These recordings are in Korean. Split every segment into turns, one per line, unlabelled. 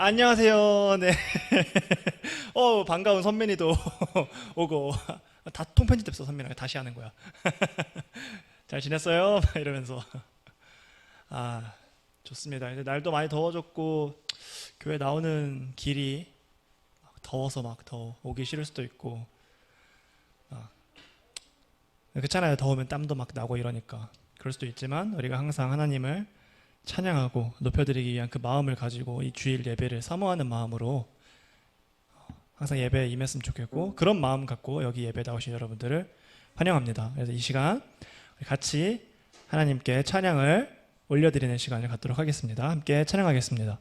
안녕하세요. 네. 반가운 선민이도 오고. 다 통편집됐어, 선민아. 다시 하는 거야. 잘 지냈어요? 이러면서. 아, 좋습니다. 이제 날도 많이 더워졌고, 교회 나오는 길이 더워서 막 더 오기 싫을 수도 있고. 그렇잖아요. 더우면 땀도 막 나고 이러니까. 그럴 수도 있지만, 우리가 항상 하나님을 찬양하고 높여드리기 위한 그 마음을 가지고 이 주일 예배를 사모하는 마음으로 항상 예배에 임했으면 좋겠고, 그런 마음 갖고 여기 예배 나오신 여러분들을 환영합니다. 그래서 이 시간 같이 하나님께 찬양을 올려드리는 시간을 갖도록 하겠습니다. 함께 찬양하겠습니다.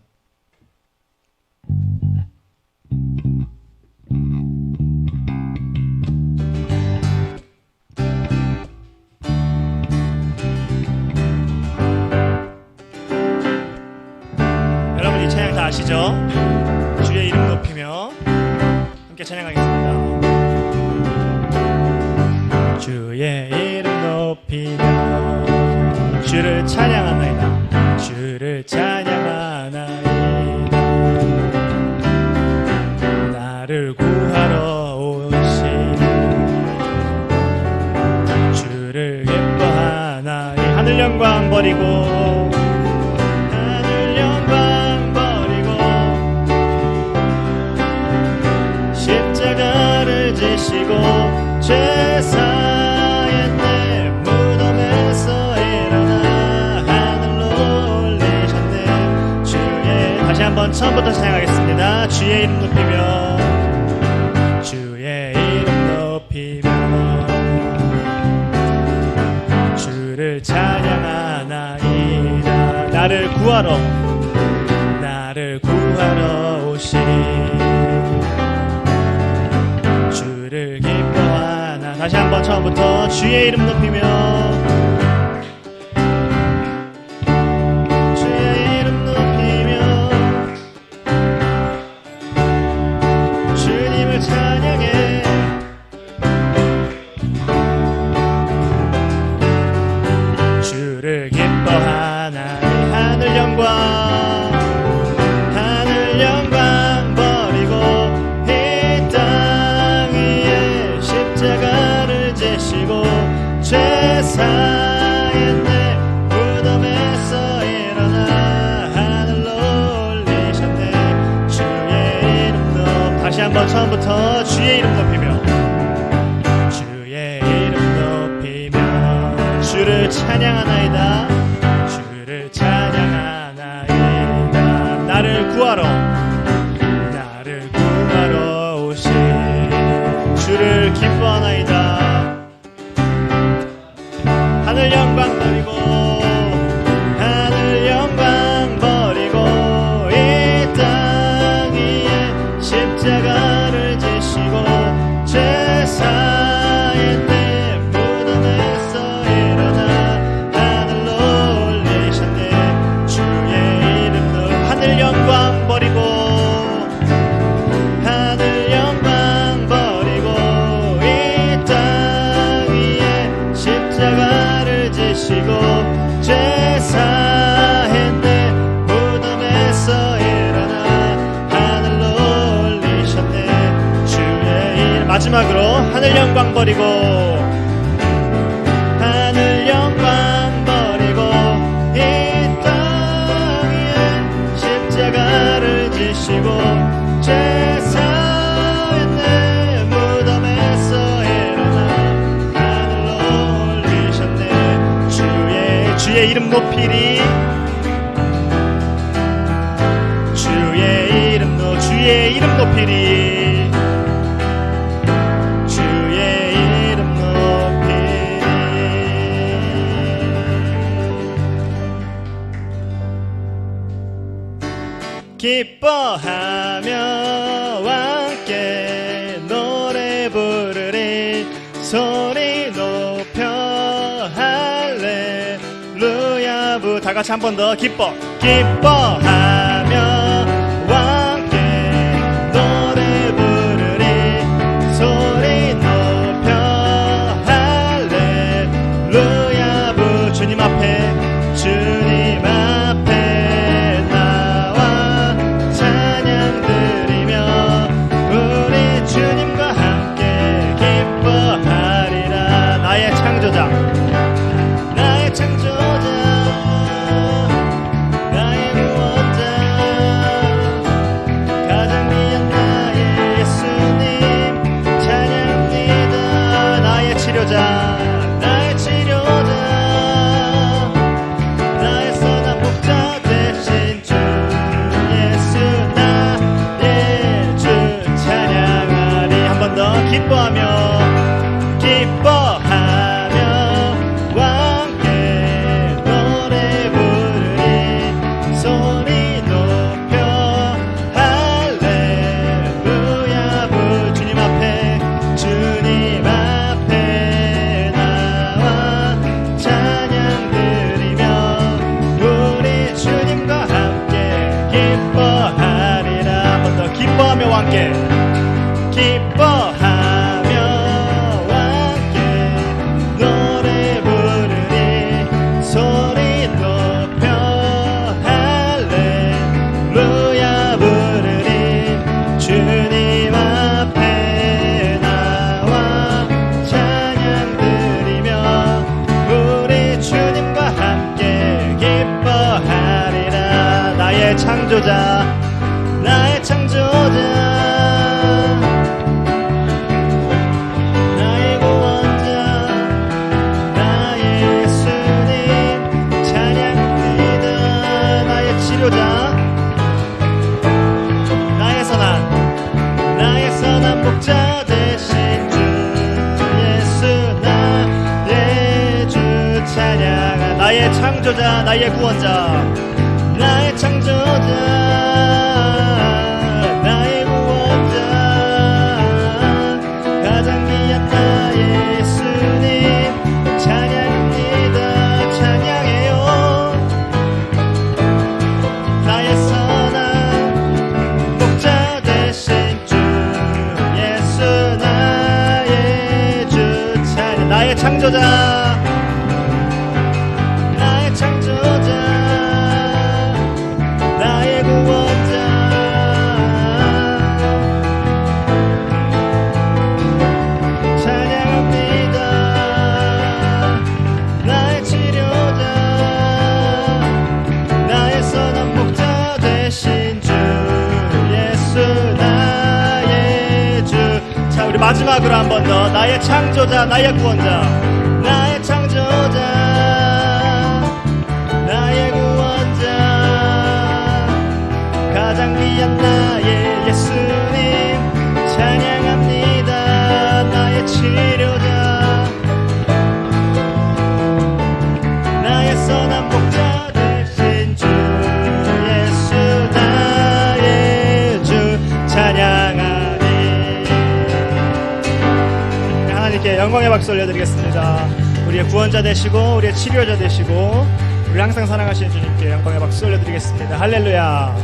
여러분, 이 찬양 다 아시죠? 주의 이름 높이며 함께 찬양하겠습니다. 주의 이름 높이며 주를 찬양하나이다. 주를 찬양하나이다. 나를 구하러 오신 주를 기뻐하나이. 하늘 영광 버리고 하늘 영광 버리고 십자가를 지시고 죄 사했네. 무덤에서 일어나 하늘로 올리셨네. 주의, 다시 한번 처음부터 찬양하겠습니다. 주의 이름 높이며 주의 이름 높이며 주를 찬양하나이다. 나를 구하러 오신 주를 기뻐하나. 다시 한번 처음부터 주의 이름 높이며 주의 이름 높이며 주님을 찬양해. 주를 기뻐하나. 하늘 영광 버리고 이 땅 위에 십자가를 지시고 죄 사했네. 무덤에서 일어나 하늘로 올리셨네. 주의 이름 높. 다시 한번 처음부터 주의 이름 높이며 주의 이름 높이며 주를 찬양하나이다. 주를 찬양하나이다. 나를 구하러 오신 주를 기뻐하나이다. 하늘 영광 버리고 하늘 영광 버리고 이 땅 위에 십자가를 지시고 죄 사했네. 무덤에서 일어나 하늘로 올리셨네. 주의 이름 높. 하늘 영광 버리고 하늘 영광 버리고 이 땅 위에 십자가를 지시고 죄 사했네. 무덤에서 일어나 하늘로 올리셨네. 주의 이름. 마지막으로 하늘 영광 버리고 하늘 영광 버리고 이 땅 위에 십자가를 지시고 죄 사했네. 무덤에서 일어나 하늘로 올리셨네. 주의 이름 높이리. 주의 이름 높이리. 주의 이름 높이리. 기뻐하며 함께 노래 부르리. 소리 높여 할렐루야. 다 같이 한 번 더. 기뻐하며 함께 노래 부르리. 소리 높여 할렐루야. 주님 앞에 나와 찬양 함께 기뻐하며 함께 노래 부르니 소리 높여 할렐루야 부르니 주님 앞에 나와 찬양 드리며 우리 주님과 함께 기뻐하리라. 나의 창조자 나의 창조자 나의 구원자 나의 예수님 찬양합니다. 나의 치료자 나의 선한 목자 되신 주 예수 나의 주 찬양하. 나의 창조자 나의 구원자 나의 창조자 나의 구원자 가장 귀한 나의 예수님 찬양합니다. 찬양해요. 나의 선한 목자 되신 주 예수 나의 주 찬양. 나의 창조자 나의 창조자 나의 구원자 찬양합니다. 나의 치료자 나의 선한 목자 되신 주 예수 나의 주. 자, 우리 마지막으로 한 번 더 나의 창조자 나의 구원자 나의 창조자 나의 구원자 가장 귀한 나의 예수님 찬양합니다. 나의 치료자 나의 선한 목자 되신 주 예수 나의 주 찬양하니. 하나님께 영광의 박수 올려드리겠습니다. 우리의 구원자 되시고 우리의 치료자 되시고 우리 항상 사랑하시는 주님께 영광의 박수 올려드리겠습니다. 할렐루야.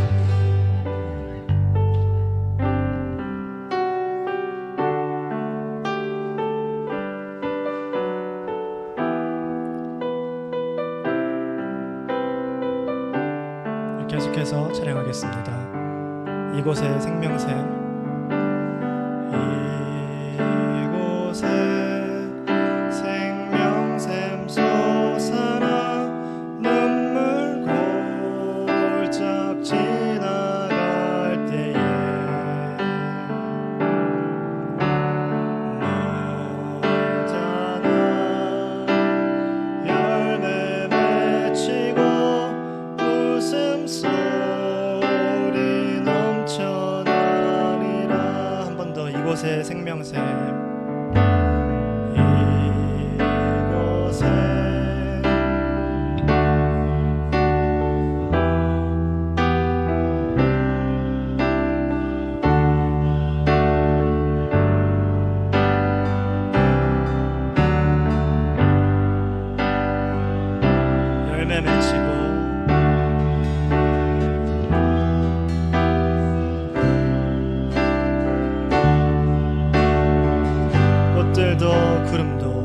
계속해서 찬양하겠습니다. 이곳에 생명샘 이곳에 생명샘 솟아나 눈물 골짝 지나갈 때에 너잖아 열매 맺히고 웃음소리 넘쳐나리라. 한 번 더 이곳에 생명샘 이곳에 열매 맺히고 꽃들도 구름도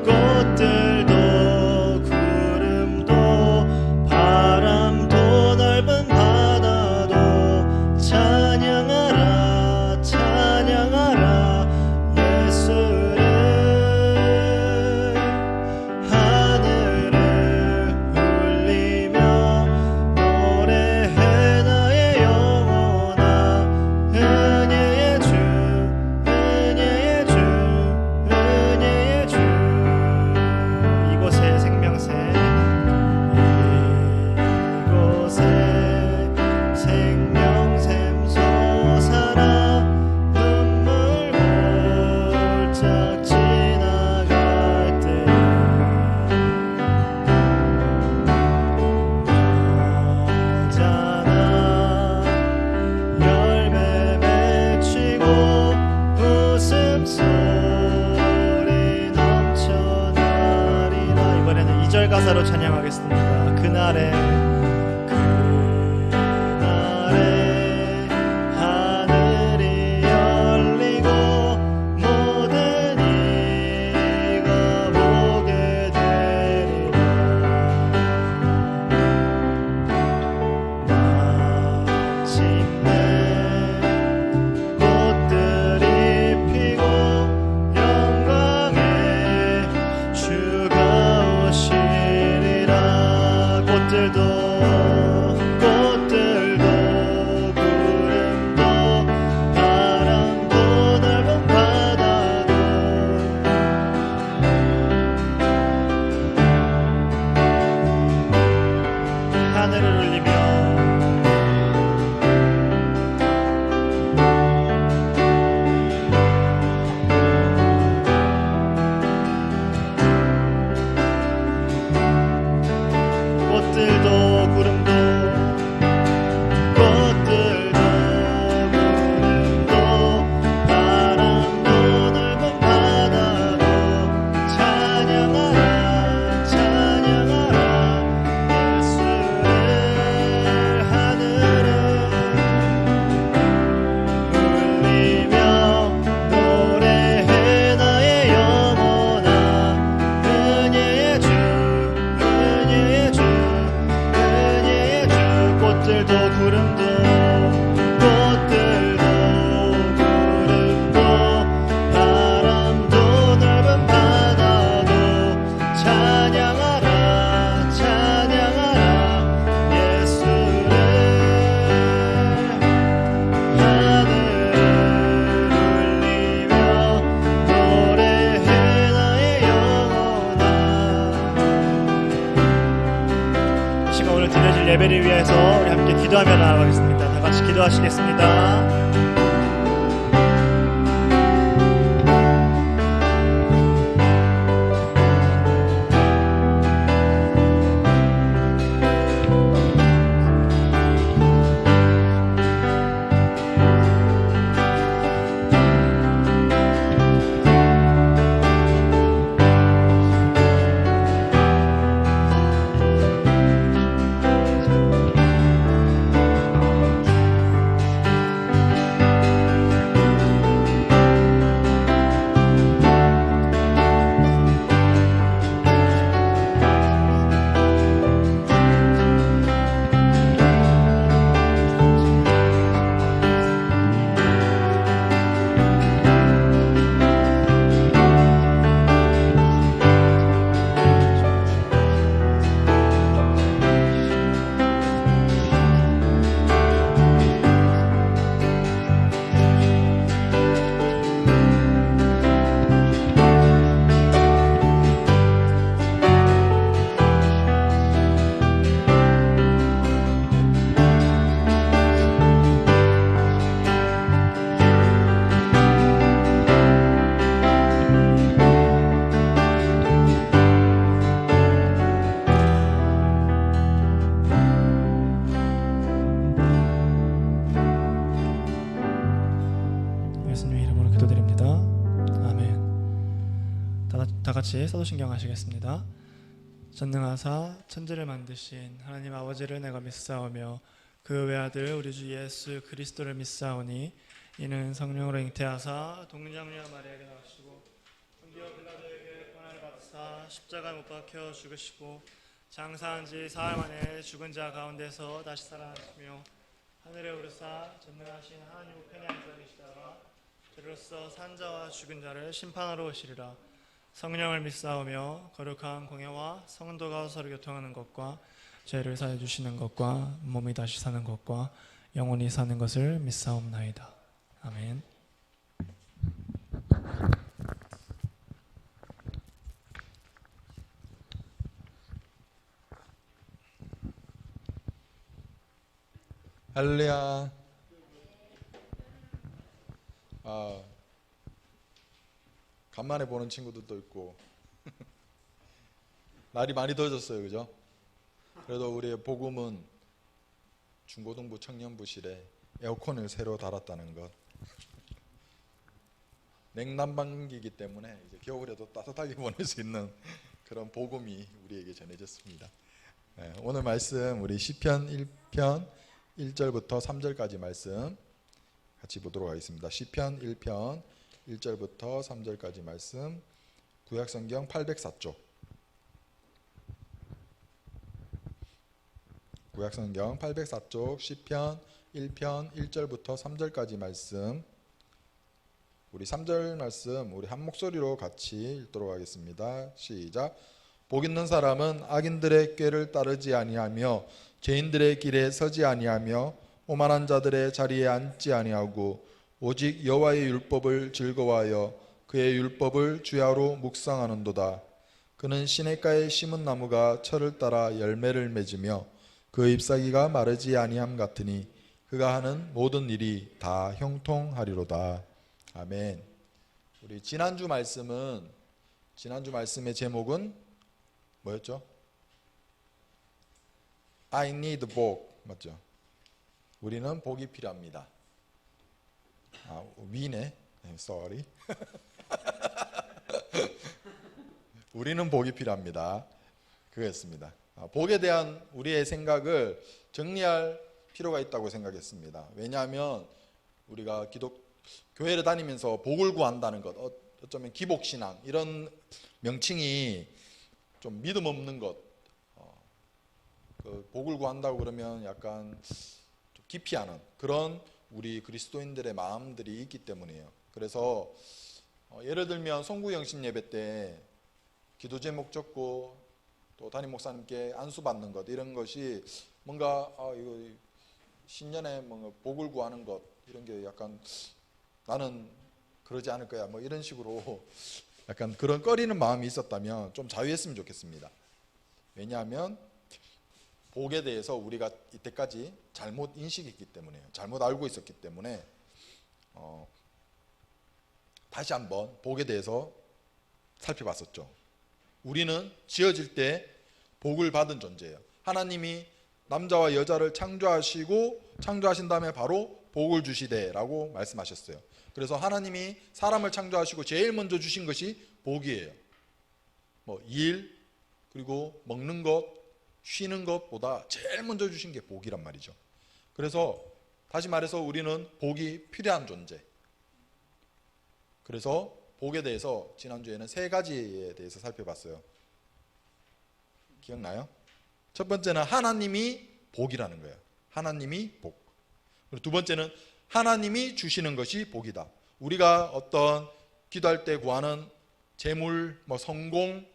꽃들도 구름도 바람도 넓은 바다도 찬양하라 찬양하라 예수를. 하늘을 울리며 노래해 나의 영혼아 은혜의 주 은혜의 주 은혜의 주. 이곳에 생명샘 이곳에 생명샘 솟아나 눈물 골짝 지나갈 때 너잖아 열매 맺히고 웃음소리 넘쳐나리라. 이번에는 2절 가사로 찬양하겠습니다. 그날에 하늘 기도하며 나아가겠습니다. 다 같이 기도하시겠습니다. 예수님의 이름으로 기도드립니다. 아멘. 다 같이 사도신경 하시겠습니다. 전능하사 천지를 만드신 하나님 아버지를 내가 믿사오며 그 외아들 우리 주 예수 그리스도를 믿사오니 이는 성령으로 잉태하사 동정녀 마리아에게 나오시고 본디오 빌라도에게 고난을 받으사 십자가에 못 박혀 죽으시고 장사한 지 사흘 만에 죽은 자 가운데서 다시 살아나시며 하늘에 오르사 전능하신 하나님 우편에 앉아 계시다가 저로서 산자와 죽은 자를 심판하러 오시리라. 성령을 믿사오며 거룩한 공예와 성도가 서로 교통하는 것과 죄를 사해 주시는 것과 몸이 다시 사는 것과 영원히 사는 것을 믿사옵나이다. 아멘.
할렐루야. 간만에 보는 친구들도 있고 날이 많이 더워졌어요, 그죠? 그래도 우리의 복음은 중고등부 청년부실에 에어컨을 새로 달았다는 것. 냉난방기이기 때문에 이제 겨울에도 따뜻하게 보낼 수 있는 그런 복음이 우리에게 전해졌습니다. 오늘 말씀 우리 시편 1편 1절부터 3절까지 말씀 같이 보도록 하겠습니다. 시편 1편 1절부터 3절까지 말씀, 구약성경 804쪽, 구약성경 804쪽 시편 1편 1절부터 3절까지 말씀, 우리 3절 말씀 우리 한 목소리로 같이 읽도록 하겠습니다. 시작. 복 있는 사람은 악인들의 꾀를 따르지 아니하며 죄인들의 길에 서지 아니하며 오만한 자들의 자리에 앉지 아니하고 오직 여호와의 율법을 즐거워하여 그의 율법을 주야로 묵상하는도다. 그는 시냇가에 심은 나무가 철을 따라 열매를 맺으며 그 잎사귀가 마르지 아니함 같으니 그가 하는 모든 일이 다 형통하리로다. 아멘. 우리 지난주 말씀의 제목은 뭐였죠? I need 복, 맞죠? 우리는 복이 필요합니다. 위네, sorry. 우리는 복이 필요합니다. 그거였습니다. 복에 대한 우리의 생각을 정리할 필요가 있다고 생각했습니다. 왜냐하면 우리가 교회를 다니면서 복을 구한다는 것, 어쩌면 기복신앙 이런 명칭이 좀 믿음 없는 것, 복을 구한다고 그러면 약간 좀 기피하는 그런 우리 그리스도인들의 마음들이 있기 때문이에요. 그래서 예를 들면 송구영신 예배 때 기도 제목 적고 또 담임 목사님께 안수 받는 것, 이런 것이 뭔가 이거 신년에 뭔가 복을 구하는 것, 이런 게 약간 나는 그러지 않을 거야 뭐 이런 식으로 약간 그런 꺼리는 마음이 있었다면 좀 자유했으면 좋겠습니다. 왜냐하면 복에 대해서 우리가 이때까지 잘못 인식했기 때문에요. 잘못 알고 있었기 때문에 다시 한번 복에 대해서 살펴봤었죠. 우리는 지어질 때 복을 받은 존재예요. 하나님이 남자와 여자를 창조하신 다음에 바로 복을 주시되라고 말씀하셨어요. 그래서 하나님이 사람을 창조하시고 제일 먼저 주신 것이 복이에요. 일, 그리고 먹는 것, 쉬는 것보다 제일 먼저 주신 게 복이란 말이죠. 그래서 다시 말해서 우리는 복이 필요한 존재. 그래서 복에 대해서 지난주에는 3가지에 대해서 살펴봤어요. 기억나요? 첫 번째는 하나님이 복이라는 거예요. 하나님이 복. 그리고 두 번째는 하나님이 주시는 것이 복이다. 우리가 어떤 기도할 때 구하는 재물, 성공,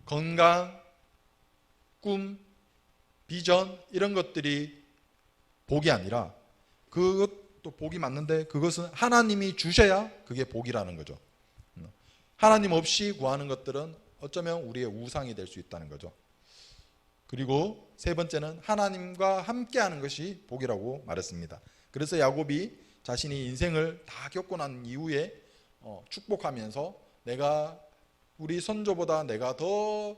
건강, 꿈, 비전 이런 것들이 복이 아니라 그것도 복이 맞는데 그것은 하나님이 주셔야 그게 복이라는 거죠. 하나님 없이 구하는 것들은 어쩌면 우리의 우상이 될 수 있다는 거죠. 그리고 세 번째는 하나님과 함께하는 것이 복이라고 말했습니다. 그래서 야곱이 자신이 인생을 다 겪고 난 이후에 축복하면서 우리 선조보다 내가 더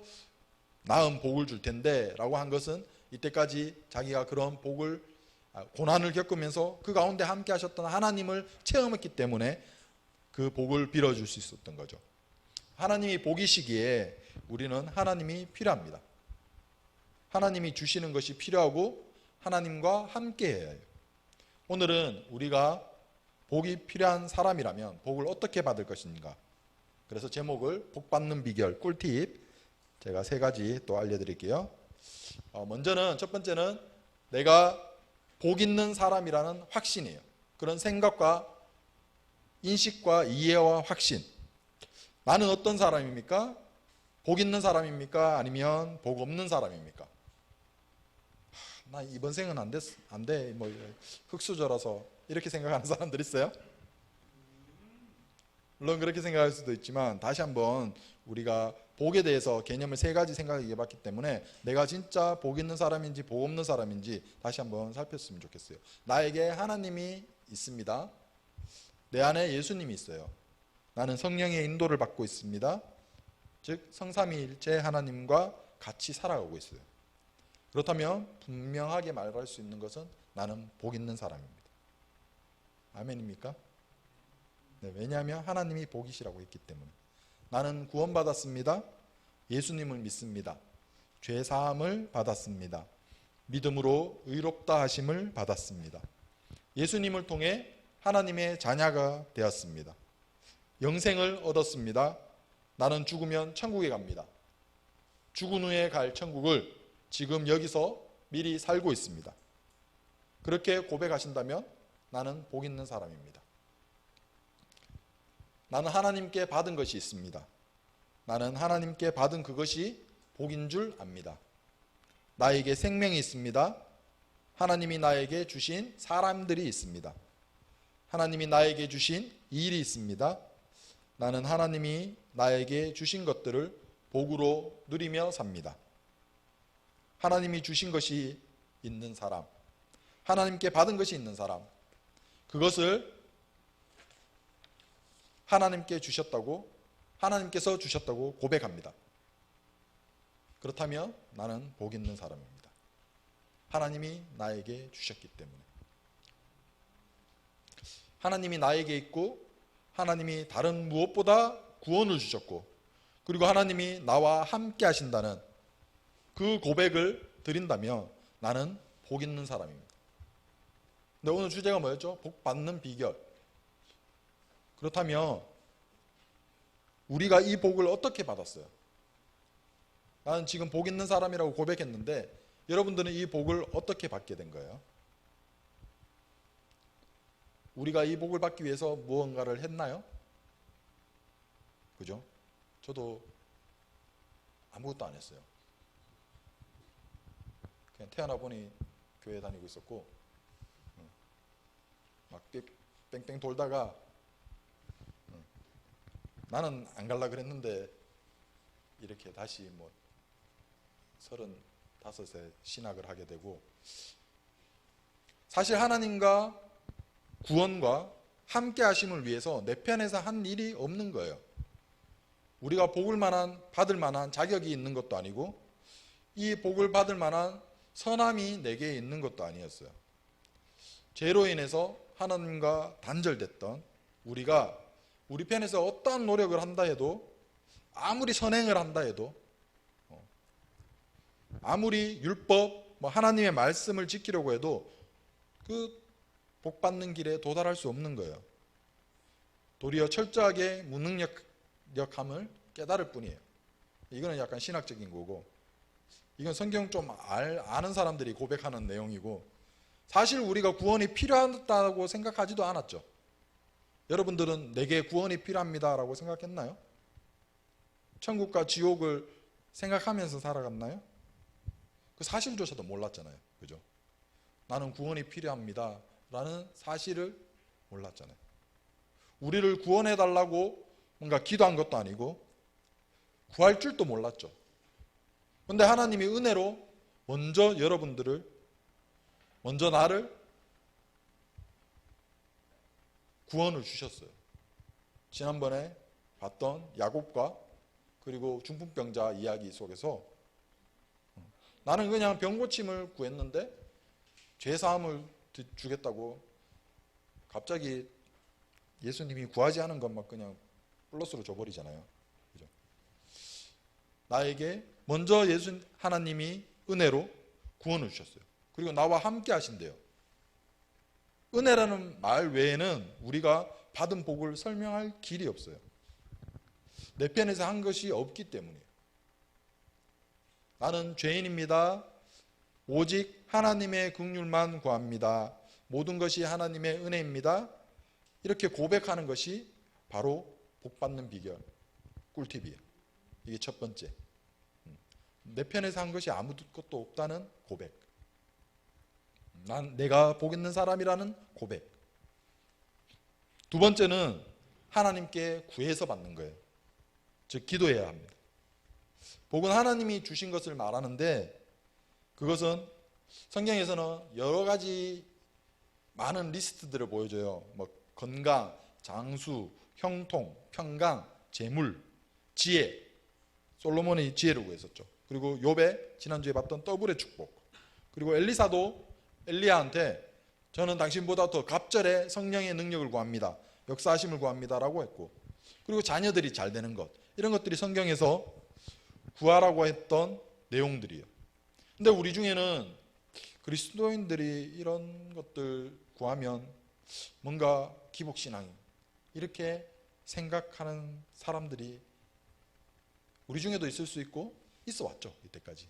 나은 복을 줄 텐데 라고 한 것은 이때까지 자기가 그런 고난을 겪으면서 그 가운데 함께 하셨던 하나님을 체험했기 때문에 그 복을 빌어줄 수 있었던 거죠. 하나님이 복이시기에 우리는 하나님이 필요합니다. 하나님이 주시는 것이 필요하고 하나님과 함께 해야 해요. 오늘은 우리가 복이 필요한 사람이라면 복을 어떻게 받을 것인가. 그래서 제목을 복 받는 비결 꿀팁 제가 3가지 또 알려드릴게요. 먼저는 첫 번째는 내가 복 있는 사람이라는 확신이에요. 그런 생각과 인식과 이해와 확신. 나는 어떤 사람입니까? 복 있는 사람입니까? 아니면 복 없는 사람입니까? 나 이번 생은 안 돼. 흙수저라서 이렇게 생각하는 사람들 있어요? 물론 그렇게 생각할 수도 있지만 다시 한번 우리가 복에 대해서 개념을 3가지 생각해 봤기 때문에 내가 진짜 복 있는 사람인지 복 없는 사람인지 다시 한번 살폈으면 좋겠어요. 나에게 하나님이 있습니다. 내 안에 예수님이 있어요. 나는 성령의 인도를 받고 있습니다. 즉 성삼위일체 하나님과 같이 살아가고 있어요. 그렇다면 분명하게 말할 수 있는 것은 나는 복 있는 사람입니다. 아멘입니까? 네, 왜냐하면 하나님이 복이시라고 했기 때문에. 나는 구원받았습니다. 예수님을 믿습니다. 죄사함을 받았습니다. 믿음으로 의롭다 하심을 받았습니다. 예수님을 통해 하나님의 자녀가 되었습니다. 영생을 얻었습니다. 나는 죽으면 천국에 갑니다. 죽은 후에 갈 천국을 지금 여기서 미리 살고 있습니다. 그렇게 고백하신다면 나는 복 있는 사람입니다. 나는 하나님께 받은 것이 있습니다. 나는 하나님께 받은 그것이 복인 줄 압니다. 나에게 생명이 있습니다. 하나님이 나에게 주신 사람들이 있습니다. 하나님이 나에게 주신 일이 있습니다. 나는 하나님이 나에게 주신 것들을 복으로 누리며 삽니다. 하나님이 주신 것이 있는 사람, 하나님께 받은 것이 있는 사람, 그것을 하나님께서 주셨다고 고백합니다. 그렇다면 나는 복 있는 사람입니다. 하나님이 나에게 주셨기 때문에. 하나님이 나에게 있고 하나님이 다른 무엇보다 구원을 주셨고 그리고 하나님이 나와 함께 하신다는 그 고백을 드린다면 나는 복 있는 사람입니다. 근데 오늘 주제가 뭐였죠? 복 받는 비결. 그렇다면 우리가 이 복을 어떻게 받았어요? 나는 지금 복 있는 사람이라고 고백했는데 여러분들은 이 복을 어떻게 받게 된 거예요? 우리가 이 복을 받기 위해서 무언가를 했나요? 그죠? 저도 아무것도 안 했어요. 그냥 태어나 보니 교회 다니고 있었고 막 뺑뺑 돌다가 나는 안 갈라 그랬는데 이렇게 다시 30 5에 신학을 하게 되고, 사실 하나님과 구원과 함께 하심을 위해서 내 편에서 한 일이 없는 거예요. 우리가 복을 받을 만한 자격이 있는 것도 아니고 이 복을 받을 만한 선함이 내게 있는 것도 아니었어요. 죄로 인해서 하나님과 단절됐던 우리가 우리 편에서 어떠한 노력을 한다 해도, 아무리 선행을 한다 해도, 아무리 율법, 하나님의 말씀을 지키려고 해도 그 복 받는 길에 도달할 수 없는 거예요. 도리어 철저하게 무능력함을 깨달을 뿐이에요. 이거는 약간 신학적인 거고, 이건 성경 좀 아는 사람들이 고백하는 내용이고, 사실 우리가 구원이 필요하다고 생각하지도 않았죠. 여러분들은 내게 구원이 필요합니다라고 생각했나요? 천국과 지옥을 생각하면서 살아갔나요? 그 사실조차도 몰랐잖아요. 그죠? 나는 구원이 필요합니다 라는 사실을 몰랐잖아요. 우리를 구원해달라고 뭔가 기도한 것도 아니고 구할 줄도 몰랐죠. 그런데 하나님이 은혜로 먼저 여러분들을, 먼저 나를 구원을 주셨어요. 지난번에 봤던 야곱과 그리고 중풍병자 이야기 속에서 나는 그냥 병고침을 구했는데 죄사함을 주겠다고 갑자기 예수님이 구하지 않은 것만 그냥 플러스로 줘버리잖아요. 그죠? 나에게 먼저 하나님이 은혜로 구원을 주셨어요. 그리고 나와 함께 하신대요. 은혜라는 말 외에는 우리가 받은 복을 설명할 길이 없어요. 내 편에서 한 것이 없기 때문이에요. 나는 죄인입니다. 오직 하나님의 긍휼만 구합니다. 모든 것이 하나님의 은혜입니다. 이렇게 고백하는 것이 바로 복받는 비결, 꿀팁이에요. 이게 첫 번째. 내 편에서 한 것이 아무것도 없다는 고백. 내가 복 있는 사람이라는 고백. 두 번째는 하나님께 구해서 받는 거예요. 즉 기도해야 합니다. 복은 하나님이 주신 것을 말하는데, 그것은 성경에서는 여러 가지 많은 리스트들을 보여줘요. 건강, 장수, 형통, 평강, 재물, 지혜. 솔로몬이 지혜를 구했었죠. 그리고 욥의 지난주에 봤던 더블의 축복. 그리고 엘리사도 엘리야한테 저는 당신보다 더 갑절의 성령의 능력을 구합니다. 역사하심을 구합니다 라고 했고, 그리고 자녀들이 잘 되는 것, 이런 것들이 성경에서 구하라고 했던 내용들이에요. 근데 우리 중에는 그리스도인들이 이런 것들 구하면 뭔가 기복신앙 이렇게 생각하는 사람들이 우리 중에도 있을 수 있고 있어 왔죠. 이때까지.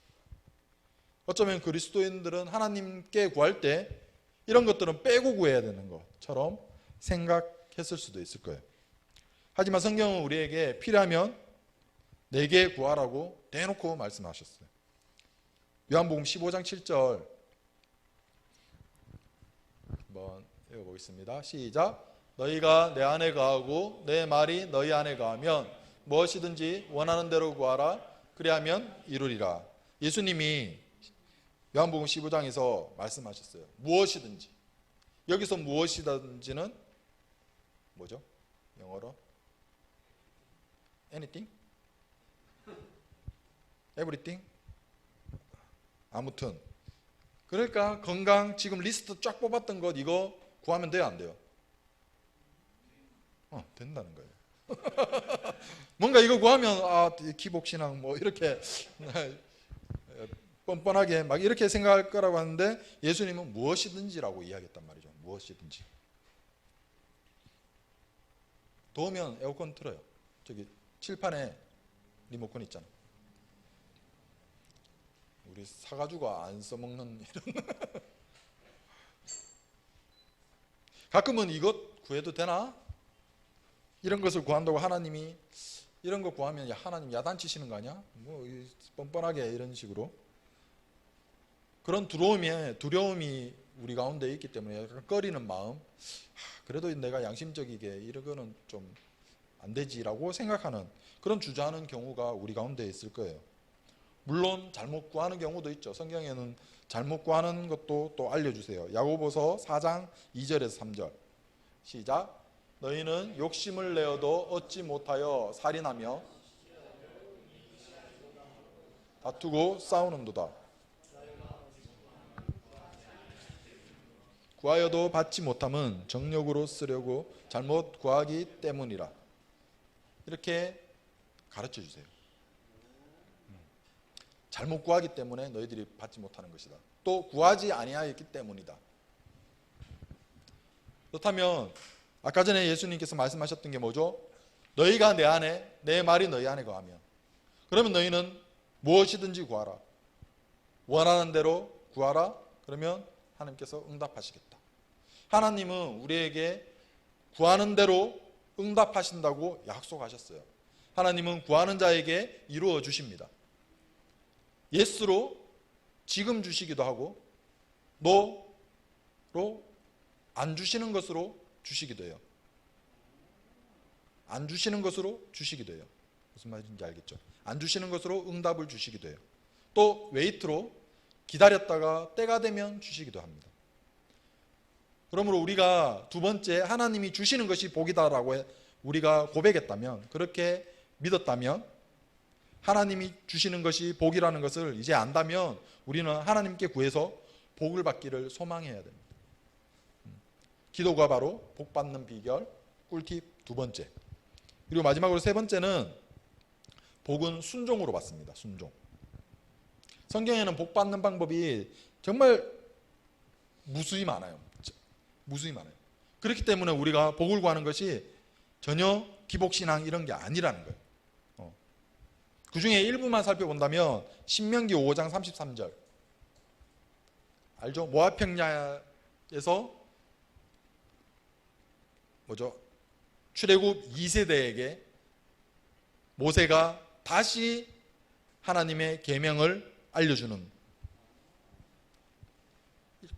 어쩌면 그리스도인들은 하나님께 구할 때 이런 것들은 빼고 구해야 되는 것처럼 생각했을 수도 있을 거예요. 하지만 성경은 우리에게 필요하면 내게 구하라고 대놓고 말씀하셨어요. 요한복음 15장 7절 한번 읽어보겠습니다. 시작. 너희가 내 안에 거하고 내 말이 너희 안에 거하면 무엇이든지 원하는 대로 구하라. 그리하면 이루리라. 예수님이 요한복음 15장에서 말씀하셨어요. 무엇이든지. 여기서 무엇이든지는 뭐죠? 영어로 anything? everything? 아무튼 그러니까 건강 지금 리스트 쫙 뽑았던 것 이거 구하면 돼요, 안 돼요? 된다는 거예요. 뭔가 이거 구하면 기복신앙 뭐 이렇게 뻔뻔하게 막 이렇게 생각할 거라고 하는데 예수님은 무엇이든지라고 이야기했단 말이죠. 무엇이든지. 더우면 에어컨 틀어요. 저기 칠판에 리모컨 있잖아. 우리 사가지고 안 써먹는 이런 가끔은 이것 구해도 되나? 이런 것을 구한다고 하나님이 이런 거 구하면 하나님 야단치시는 거 아니야? 뭐 뻔뻔하게 이런 식으로 그런 두려움이 우리 가운데 있기 때문에 약간 꺼리는 마음, 그래도 내가 양심적이게 이런 거는 좀 안 되지라고 생각하는 그런 주저하는 경우가 우리 가운데 있을 거예요. 물론 잘못 구하는 경우도 있죠. 성경에는 잘못 구하는 것도 또 알려주세요. 야고보서 4장 2절에서 3절 시작. 너희는 욕심을 내어도 얻지 못하여 살인하며 다투고 싸우는도다. 구하여도 받지 못함은 정욕으로 쓰려고 잘못 구하기 때문이라. 이렇게 가르쳐 주세요. 잘못 구하기 때문에 너희들이 받지 못하는 것이다. 또 구하지 아니하였기 때문이다. 그렇다면 아까 전에 예수님께서 말씀하셨던 게 뭐죠? 너희가 내 안에, 내 말이 너희 안에 거하면, 그러면 너희는 무엇이든지 구하라. 원하는 대로 구하라. 그러면 하나님께서 응답하시겠다. 하나님은 우리에게 구하는 대로 응답하신다고 약속하셨어요. 하나님은 구하는 자에게 이루어 주십니다. 예스로 지금 주시기도 하고 노로 안 주시는 것으로 주시기도 해요. 안 주시는 것으로 주시기도 해요. 무슨 말인지 알겠죠? 안 주시는 것으로 응답을 주시기도 해요. 또 웨이트로 기다렸다가 때가 되면 주시기도 합니다. 그러므로 우리가 두 번째 하나님이 주시는 것이 복이다라고 우리가 고백했다면, 그렇게 믿었다면, 하나님이 주시는 것이 복이라는 것을 이제 안다면 우리는 하나님께 구해서 복을 받기를 소망해야 됩니다. 기도가 바로 복 받는 비결, 꿀팁 두 번째. 그리고 마지막으로 세 번째는 복은 순종으로 받습니다. 순종. 성경에는 복 받는 방법이 정말 무수히 많아요. 무수히 많아요. 그렇기 때문에 우리가 복을 구하는 것이 전혀 기복신앙 이런 게 아니라는 거예요. 그 중에 일부만 살펴본다면 신명기 5장 33절 알죠? 모압 평야에서 출애굽 2세대에게 모세가 다시 하나님의 계명을 알려주는,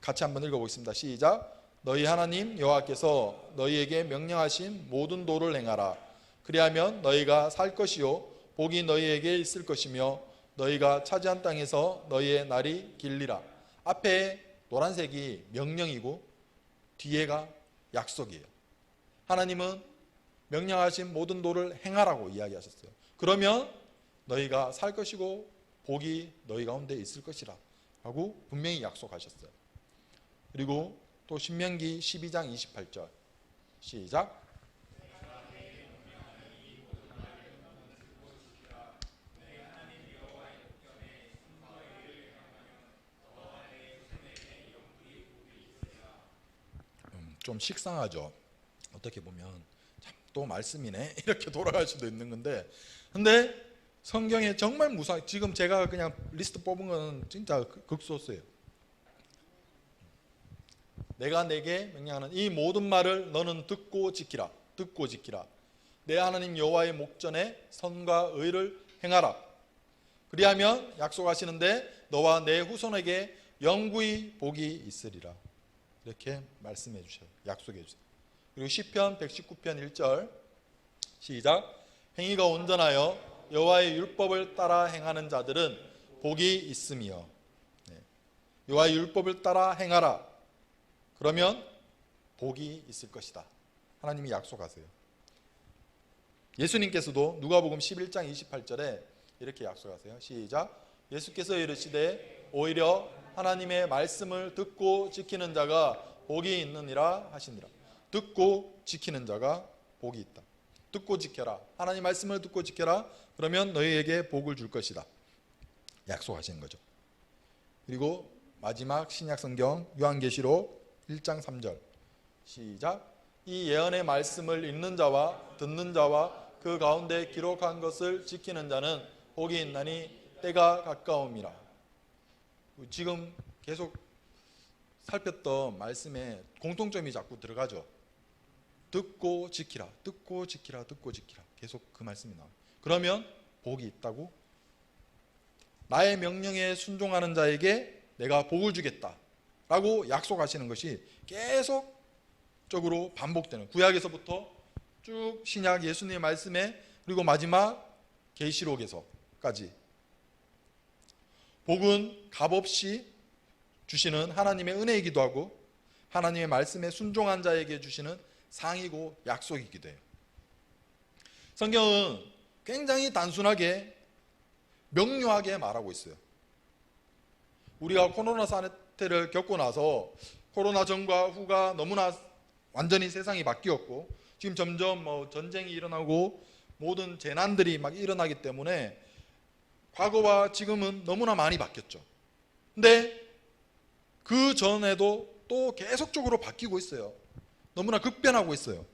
같이 한번 읽어보겠습니다. 시작. 너희 하나님 여호와께서 너희에게 명령하신 모든 도를 행하라. 그리하면 너희가 살 것이요 복이 너희에게 있을 것이며 너희가 차지한 땅에서 너희의 날이 길리라. 앞에 노란색이 명령이고 뒤에가 약속이에요. 하나님은 명령하신 모든 도를 행하라고 이야기하셨어요. 그러면 너희가 살 것이고 복이 너희 가운데 있을 것이라 하고 분명히 약속하셨어요. 그리고 또 신명기 12장 28절 시작. 좀 식상하죠. 어떻게 보면 참 또 말씀이네 이렇게 돌아갈 수도 있는 건데, 근데 성경에 정말 무사, 지금 제가 그냥 리스트 뽑은 건 진짜 극소수예요. 내가 내게 명령하는 이 모든 말을 너는 듣고 지키라. 듣고 지키라. 내 하나님 여호와의 목전에 선과 의를 행하라. 그리하면 약속하시는데 너와 내 후손에게 영구히 복이 있으리라. 이렇게 말씀해 주셔요. 약속해 주세요. 그리고 시편 119편 1절 시작. 행위가 온전하여 여호와의 율법을 따라 행하는 자들은 복이 있으며. 여호와의 율법을 따라 행하라. 그러면 복이 있을 것이다. 하나님이 약속하세요. 예수님께서도 누가복음 11장 28절에 이렇게 약속하세요. 시작. 예수께서 이르시되 오히려 하나님의 말씀을 듣고 지키는 자가 복이 있느니라 하시니라. 듣고 지키는 자가 복이 있다. 듣고 지켜라. 하나님 말씀을 듣고 지켜라. 그러면 너희에게 복을 줄 것이다. 약속하시는 거죠. 그리고 마지막 신약성경 요한계시록 1장 3절 시작. 이 예언의 말씀을 읽는 자와 듣는 자와 그 가운데 기록한 것을 지키는 자는 복이 있나니 때가 가까움이라. 지금 계속 살폈던 말씀에 공통점이 자꾸 들어가죠. 듣고 지키라, 듣고 지키라, 듣고 지키라. 계속 그 말씀이 나와요. 그러면 복이 있다고, 나의 명령에 순종하는 자에게 내가 복을 주겠다 라고 약속하시는 것이 계속적으로 반복되는, 구약에서부터 쭉 신약 예수님의 말씀에, 그리고 마지막 계시록에서까지 복은 값없이 주시는 하나님의 은혜이기도 하고 하나님의 말씀에 순종한 자에게 주시는 상이고 약속이기도 해요. 성경은 굉장히 단순하게 명료하게 말하고 있어요. 우리가 코로나 사태를 겪고 나서 코로나 전과 후가 너무나 완전히 세상이 바뀌었고 지금 점점 전쟁이 일어나고 모든 재난들이 막 일어나기 때문에 과거와 지금은 너무나 많이 바뀌었죠. 근데 그 전에도 또 계속적으로 바뀌고 있어요. 너무나 급변하고 있어요.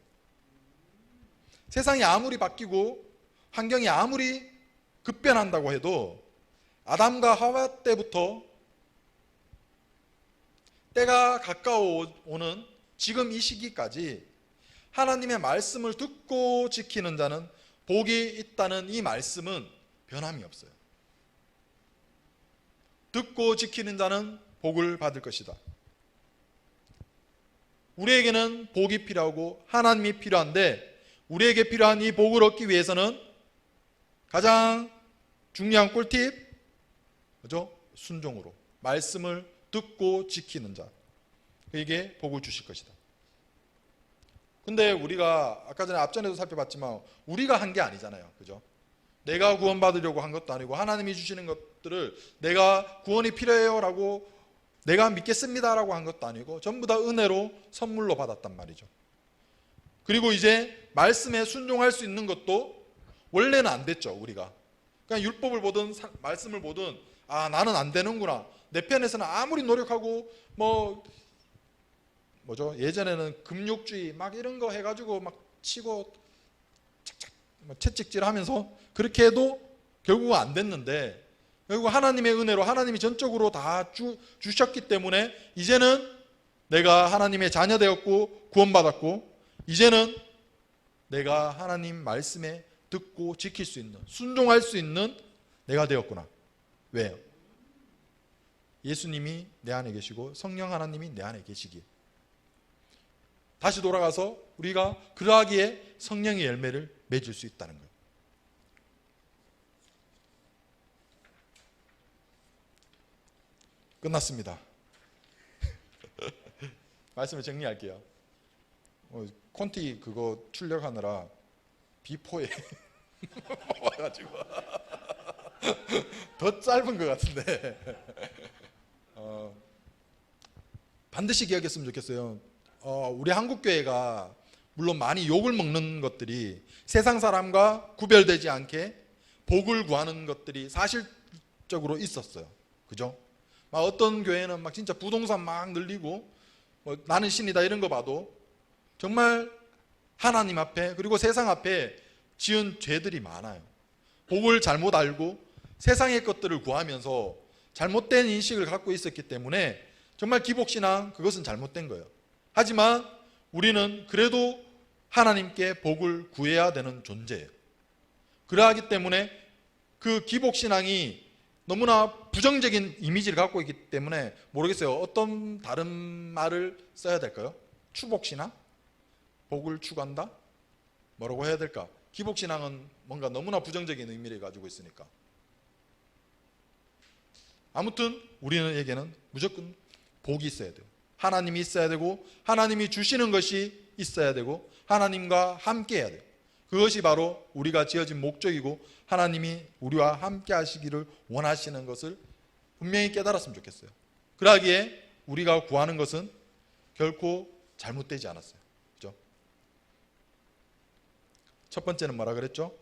세상이 아무리 바뀌고 환경이 아무리 급변한다고 해도 아담과 하와 때부터 때가 가까워오는 지금 이 시기까지 하나님의 말씀을 듣고 지키는 자는 복이 있다는 이 말씀은 변함이 없어요. 듣고 지키는 자는 복을 받을 것이다. 우리에게는 복이 필요하고 하나님이 필요한데 우리에게 필요한 이 복을 얻기 위해서는 가장 중요한 꿀팁, 그죠? 순종으로 말씀을 듣고 지키는 자, 그에게 복을 주실 것이다. 근데 우리가 아까 전에 앞전에도 살펴봤지만 우리가 한 게 아니잖아요, 그죠? 내가 구원받으려고 한 것도 아니고 하나님이 주시는 것들을 내가 구원이 필요해요라고 내가 믿겠습니다라고 한 것도 아니고 전부 다 은혜로 선물로 받았단 말이죠. 그리고 이제 말씀에 순종할 수 있는 것도 원래는 안 됐죠, 우리가. 그냥 율법을 보든 말씀을 보든 나는 안 되는구나. 내 편에서는 아무리 노력하고 예전에는 금욕주의 막 이런 거 해가지고 막 치고 착착 채찍질하면서 그렇게 해도 결국은 안 됐는데 결국 하나님의 은혜로 하나님이 전적으로 다 주셨기 때문에 이제는 내가 하나님의 자녀 되었고 구원받았고 이제는 내가 하나님 말씀에 듣고 지킬 수 있는 순종할 수 있는 내가 되었구나. 왜요? 예수님이 내 안에 계시고 성령 하나님이 내 안에 계시기에 다시 돌아가서 우리가 그러하기에 성령의 열매를 맺을 수 있다는 거예요. 끝났습니다. 말씀을 정리할게요. 콘티 그거 출력하느라 비포에 와가지고 더 짧은 것 같은데 반드시 기억했으면 좋겠어요. 우리 한국교회가 물론 많이 욕을 먹는 것들이 세상 사람과 구별되지 않게 복을 구하는 것들이 사실적으로 있었어요. 그죠? 막 어떤 교회는 막 진짜 부동산 막 늘리고 나는 신이다 이런 거 봐도 정말 하나님 앞에 그리고 세상 앞에 지은 죄들이 많아요. 복을 잘못 알고 세상의 것들을 구하면서 잘못된 인식을 갖고 있었기 때문에 정말 기복신앙 그것은 잘못된 거예요. 하지만 우리는 그래도 하나님께 복을 구해야 되는 존재예요. 그러하기 때문에 그 기복신앙이 너무나 부정적인 이미지를 갖고 있기 때문에 모르겠어요. 어떤 다른 말을 써야 될까요? 추복신앙? 복을 추구한다? 뭐라고 해야 될까? 기복신앙은 뭔가 너무나 부정적인 의미를 가지고 있으니까. 아무튼 우리에게는 무조건 복이 있어야 돼요. 하나님이 있어야 되고 하나님이 주시는 것이 있어야 되고 하나님과 함께 해야 돼요. 그것이 바로 우리가 지어진 목적이고 하나님이 우리와 함께 하시기를 원하시는 것을 분명히 깨달았으면 좋겠어요. 그러기에 우리가 구하는 것은 결코 잘못되지 않았어요. 그죠? 첫 번째는 뭐라 그랬죠?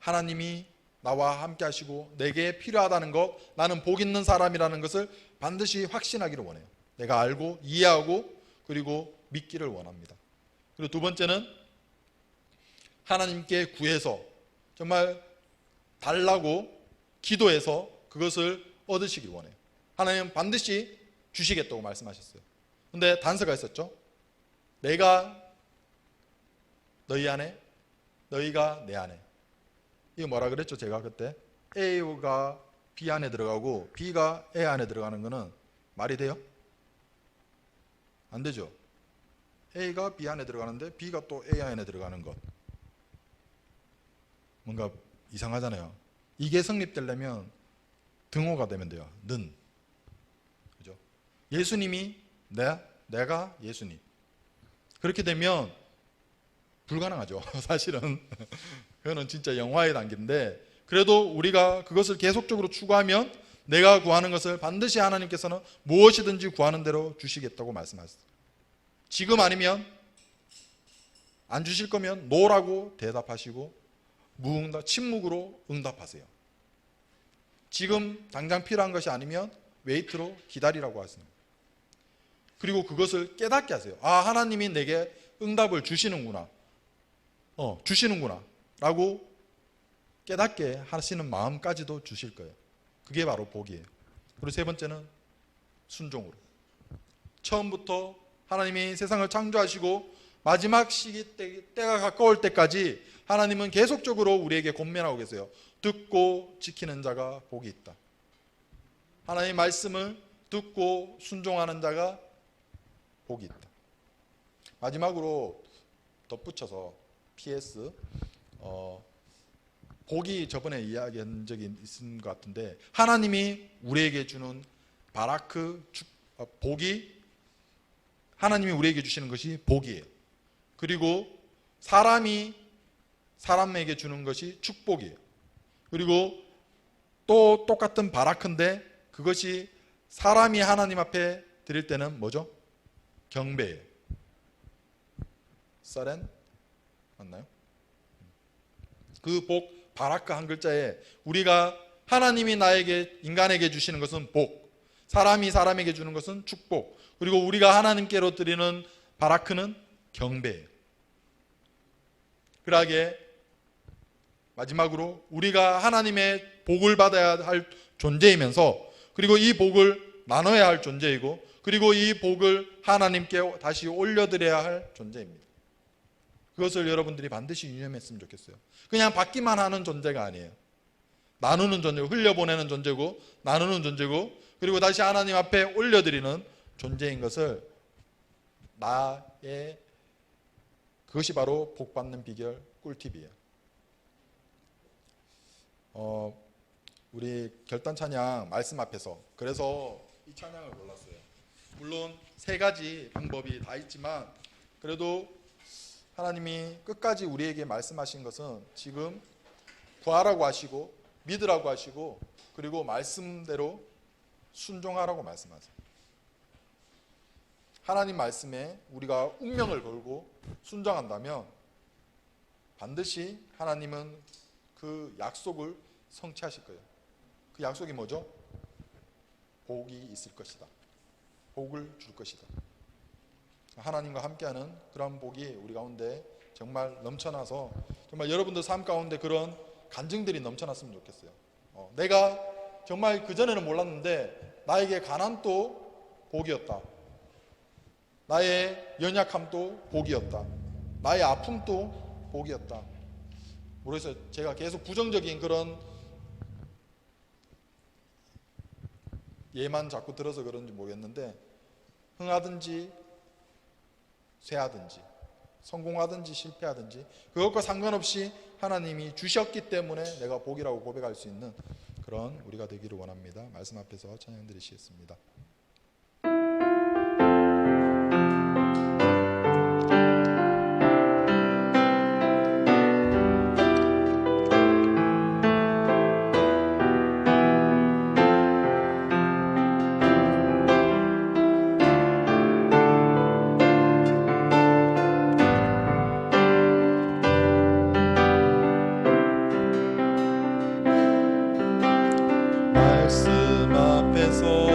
하나님이 나와 함께 하시고 내게 필요하다는 것, 나는 복 있는 사람이라는 것을 반드시 확신하기를 원해요. 내가 알고 이해하고 그리고 믿기를 원합니다. 그리고 두 번째는 하나님께 구해서 정말 달라고 기도해서 그것을 얻으시길 원해요. 하나님은 반드시 주시겠다고 말씀하셨어요. 근데 단서가 있었죠. 내가 너희 안에, 너희가 내 안에. 이거 뭐라 그랬죠? 제가 그때 A가 B 안에 들어가고 B가 A 안에 들어가는 거는 말이 돼요? 안 되죠. A가 B 안에 들어가는데 B가 또 A 안에 들어가는 것. 뭔가 이상하잖아요. 이게 성립되려면 등호가 되면 돼요. 는. 그죠? 예수님이 내가 예수님. 그렇게 되면 불가능하죠. 사실은 그거는 진짜 영화의 단계인데, 그래도 우리가 그것을 계속적으로 추구하면 내가 구하는 것을 반드시 하나님께서는 무엇이든지 구하는 대로 주시겠다고 말씀하셨어요. 지금 아니면, 안 주실 거면 노라고 대답하시고 무응답, 침묵으로 응답하세요. 지금 당장 필요한 것이 아니면 웨이트로 기다리라고 하십니다. 그리고 그것을 깨닫게 하세요. 아, 하나님이 내게 응답을 주시는구나. 주시는구나. 라고 깨닫게 하시는 마음까지도 주실 거예요. 그게 바로 복이에요. 그리고 세 번째는 순종으로. 처음부터 하나님이 세상을 창조하시고 마지막 시기 때가 가까울 때까지 하나님은 계속적으로 우리에게 권면하고 계세요. 듣고 지키는 자가 복이 있다. 하나님의 말씀을 듣고 순종하는 자가 복이 있다. 마지막으로 덧붙여서 PS, 복이 저번에 이야기한 적이 있는 것 같은데, 하나님이 우리에게 주는 복이, 하나님이 우리에게 주시는 것이 복이에요. 그리고 사람이 사람에게 주는 것이 축복이에요. 그리고 또 똑같은 바라크인데 그것이 사람이 하나님 앞에 드릴 때는 뭐죠? 경배예요. 서렌 맞나요? 그 복, 바라크 한 글자에 우리가 하나님이 인간에게 주시는 것은 복, 사람이 사람에게 주는 것은 축복, 그리고 우리가 하나님께로 드리는 바라크는 경배예요. 그러하게 마지막으로 우리가 하나님의 복을 받아야 할 존재이면서, 그리고 이 복을 나눠야 할 존재이고, 그리고 이 복을 하나님께 다시 올려드려야 할 존재입니다. 그것을 여러분들이 반드시 유념했으면 좋겠어요. 그냥 받기만 하는 존재가 아니에요. 나누는 존재고, 흘려보내는 존재고, 나누는 존재고, 그리고 다시 하나님 앞에 올려드리는 존재인 것을 그것이 바로 복받는 비결 꿀팁이에요. 우리 결단 찬양 말씀 앞에서, 그래서 이 찬양을 골랐어요. 물론 세 가지 방법이 다 있지만, 그래도 하나님이 끝까지 우리에게 말씀하신 것은 지금 구하라고 하시고, 믿으라고 하시고, 그리고 말씀대로 순종하라고 말씀하세요. 하나님 말씀에 우리가 운명을 걸고 순종한다면 반드시 하나님은 그 약속을 성취하실 거예요. 그 약속이 뭐죠? 복이 있을 것이다. 복을 줄 것이다. 하나님과 함께하는 그런 복이 우리 가운데 정말 넘쳐나서, 정말 여러분들 삶 가운데 그런 간증들이 넘쳐났으면 좋겠어요. 내가 정말 그전에는 몰랐는데 나에게 가난도 복이었다. 나의 연약함도 복이었다. 나의 아픔도 복이었다. 그래서 제가 계속 부정적인 그런 예만 자꾸 들어서 그런지 모르겠는데, 흥하든지 쇠하든지 성공하든지 실패하든지 그것과 상관없이 하나님이 주셨기 때문에 내가 복이라고 고백할 수 있는 그런 우리가 되기를 원합니다. 말씀 앞에서 찬양 드리시겠습니다. 말씀 앞에서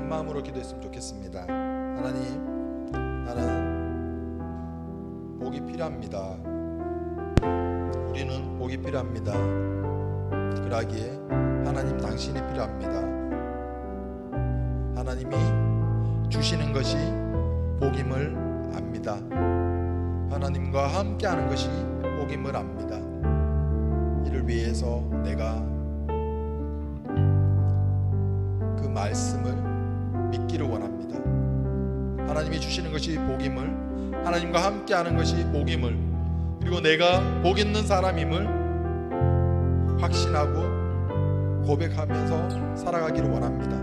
마음으로 기도했으면 좋겠습니다. 하나님, 나는 복이 필요합니다. 우리는 복이 필요합니다. 그러기에 하나님 당신이 필요합니다. 하나님이 주시는 것이 복임을 압니다. 하나님과 함께하는 것이 복임을 압니다. 이를 위해서 내가 그 말씀을 믿기를 원합니다. 하나님이 주시는 것이 복임을, 하나님과 함께하는 것이 복임을, 그리고 내가 복 있는 사람임을 확신하고 고백하면서 살아가기를 원합니다.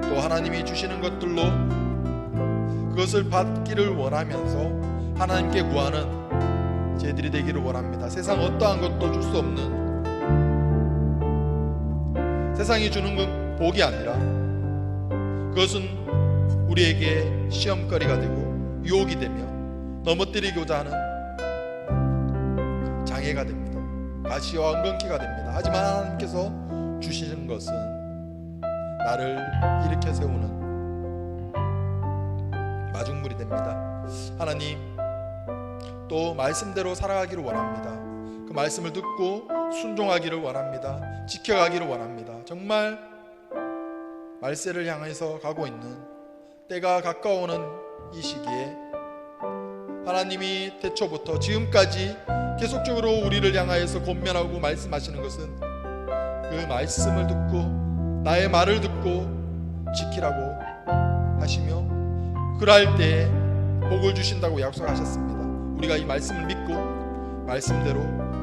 또 하나님이 주시는 것들로 그것을 받기를 원하면서 하나님께 구하는 저희들이 되기를 원합니다. 세상 어떠한 것도 줄 수 없는, 세상이 주는 건 복이 아니라 그것은 우리에게 시험거리가 되고 유혹이 되며 넘어뜨리고자 하는 장애가 됩니다. 가시와 엉겅퀴가 됩니다. 하지만 하나님께서 주시는 것은 나를 일으켜 세우는 마중물이 됩니다. 하나님, 또 말씀대로 살아가기를 원합니다. 그 말씀을 듣고 순종하기를 원합니다. 지켜가기를 원합니다. 정말 말세를 향해서 가고 있는 때가 가까워오는 이 시기에 하나님이 태초부터 지금까지 계속적으로 우리를 향하여서 권면하고 말씀하시는 것은 그 말씀을 듣고 나의 말을 듣고 지키라고 하시며 그럴 때 복을 주신다고 약속하셨습니다. 우리가 이 말씀을 믿고 말씀대로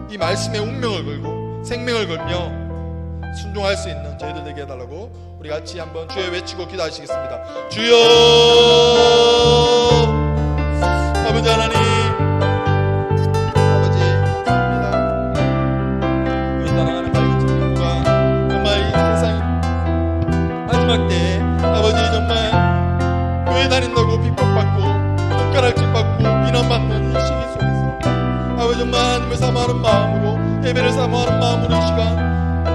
이 말씀의 운명을 걸고 생명을 걸며 순종할 수 있는 저희들 되게 해달라고 우리 같이 한번 주여 외치고 기도하시겠습니다. 주여, 아버지 하나님, 아버지 감사합니다. 우리 사랑하는 밝은 청년과 정말 이 세상 마지막 때에 아버지 정말 교회 다닌다고 비판받고 손가락질 받고 비난받는 이 시기 속에서 아버지 정말 하나님을 사모하는 마음으로 예배를 사모하는 마음으로 이 시간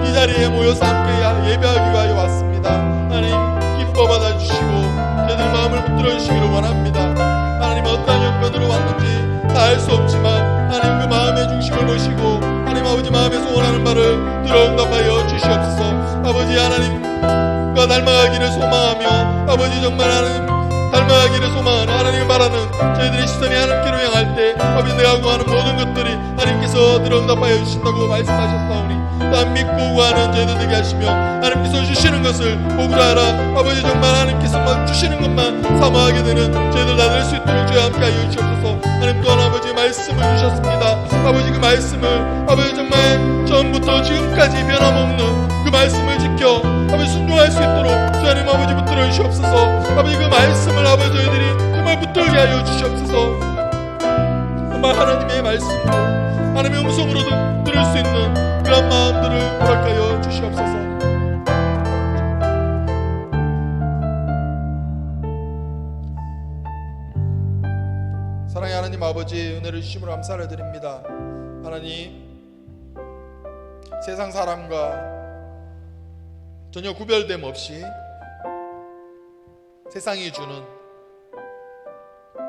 이 자리에 모여서 함께 예배하기 위하여 왔습니다. 하나님 기뻐 받아주시고 저희들 마음을 붙들어 주시기를 원합니다. 하나님 어떠한 형편으로 왔는지 다 알 수 없지만 하나님 그 마음의 중심을 보시고 하나님 아버지 마음에 소원하는 바를 들어응답하여 주시옵소서. 아버지 하나님과 닮아가기를 소망하며 아버지 정말 하나님 닮아가기를 소망하는 하나님을 바라는 저희들의 시선이 하나님께로 향할 때 아버지 내가 구하는 모든 것들이 하나님께서 들어응답하여 주신다고 말씀하셨사오니 난 믿고 구하는 저희들 되게 하시며 하나님께서 주시는 것을 복으로 알아 아버지 정말 하나님께서 주시는 것만 사모하게 되는 저희들 다 될 수 있도록 주여 함께 하여 주시옵소서. 하나님 또한 아버지 말씀을 주셨습니다. 아버지 그 말씀을 아버지 정말 처음부터 지금까지 변함없는 그 말씀을 지켜 아버지 순종할 수 있도록 주님 아버지 붙들어 주시옵소서. 아버지 그 말씀을 아버지 저희들이 정말 붙들게 하여 주시옵소서. 정말 하나님의 말씀으로 하나님의 음성으로 들을 수 있는 그런 마음들을 허락하여 주시옵소서. 사랑의 하나님 아버지, 은혜를 주심으로 감사를 드립니다. 하나님, 세상 사람과 전혀 구별됨 없이 세상이 주는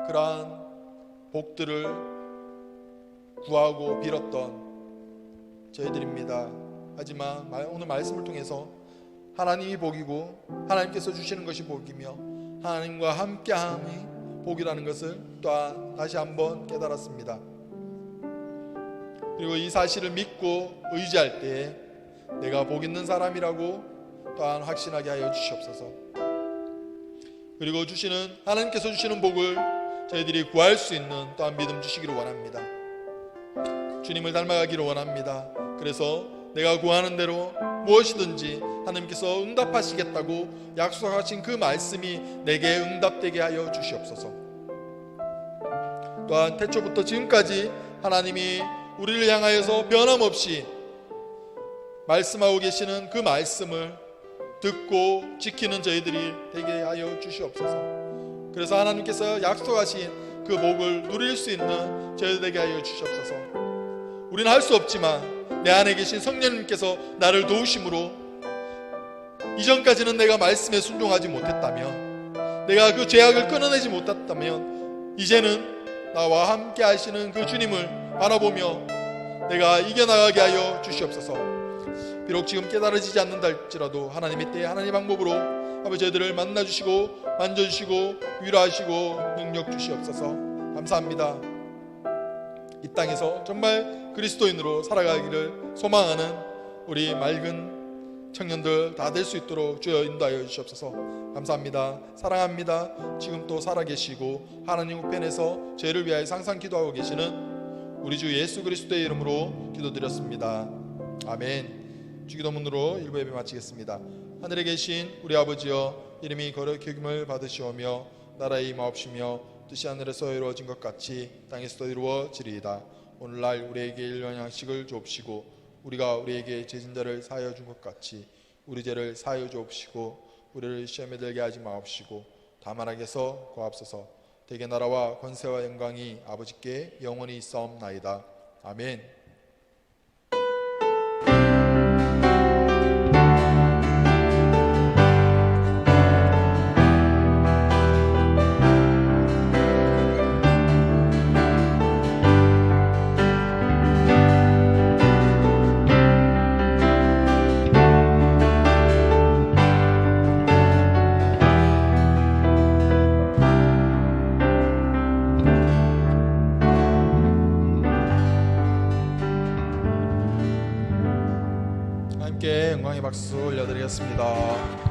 그러한 복들을 구하고 빌었던 저희들입니다. 하지만 오늘 말씀을 통해서 하나님이 복이고 하나님께서 주시는 것이 복이며 하나님과 함께함이 복이라는 것을 또한 다시 한번 깨달았습니다. 그리고 이 사실을 믿고 의지할 때에 내가 복 있는 사람이라고 또한 확신하게 하여 주시옵소서. 그리고 하나님께서 주시는 복을 저희들이 구할 수 있는 또한 믿음 주시기를 원합니다. 주님을 닮아가기를 원합니다. 그래서 내가 구하는 대로 무엇이든지 하나님께서 응답하시겠다고 약속하신 그 말씀이 내게 응답되게 하여 주시옵소서. 또한 태초부터 지금까지 하나님이 우리를 향하여서 변함없이 말씀하고 계시는 그 말씀을 듣고 지키는 저희들이 되게 하여 주시옵소서. 그래서 하나님께서 약속하신 그 복을 누릴 수 있는 저희들 되게 하여 주시옵소서. 우리는 할 수 없지만 내 안에 계신 성령님께서 나를 도우심으로 이전까지는 내가 말씀에 순종하지 못했다면, 내가 그 죄악을 끊어내지 못했다면, 이제는 나와 함께 하시는 그 주님을 바라보며 내가 이겨나가게 하여 주시옵소서. 비록 지금 깨달아지지 않는다 할지라도 하나님의 때에 하나님의 방법으로 아버지 저희들을 만나주시고 만져주시고 위로하시고 능력 주시옵소서. 감사합니다. 이 땅에서 정말 그리스도인으로 살아가기를 소망하는 우리 맑은 청년들 다 될 수 있도록 주여 인도하여 주시옵소서. 감사합니다. 사랑합니다. 지금 또 살아계시고 하나님 우편에서 죄를 위하여 항상 기도하고 계시는 우리 주 예수 그리스도의 이름으로 기도드렸습니다. 아멘. 주기도문으로 1부 예배 마치겠습니다. 하늘에 계신 우리 아버지여, 이름이 거룩히 여김을 받으시오며 나라의 임하옵시며 뜻이 하늘에서 이루어진 것 같이 땅에서도 이루어지리이다. 오늘날 우리에게 일용할 양식을 주옵시고 우리가 우리에게 죄진 자를 사하여 준 것 같이 우리 죄를 사하여 주옵시고 우리를 시험에 들게 하지 마옵시고 다만 악에서 구하옵소서. 대개 나라와 권세와 영광이 아버지께 영원히 있사옵나이다. 아멘. 함께 영광의 박수 올려드리겠습니다.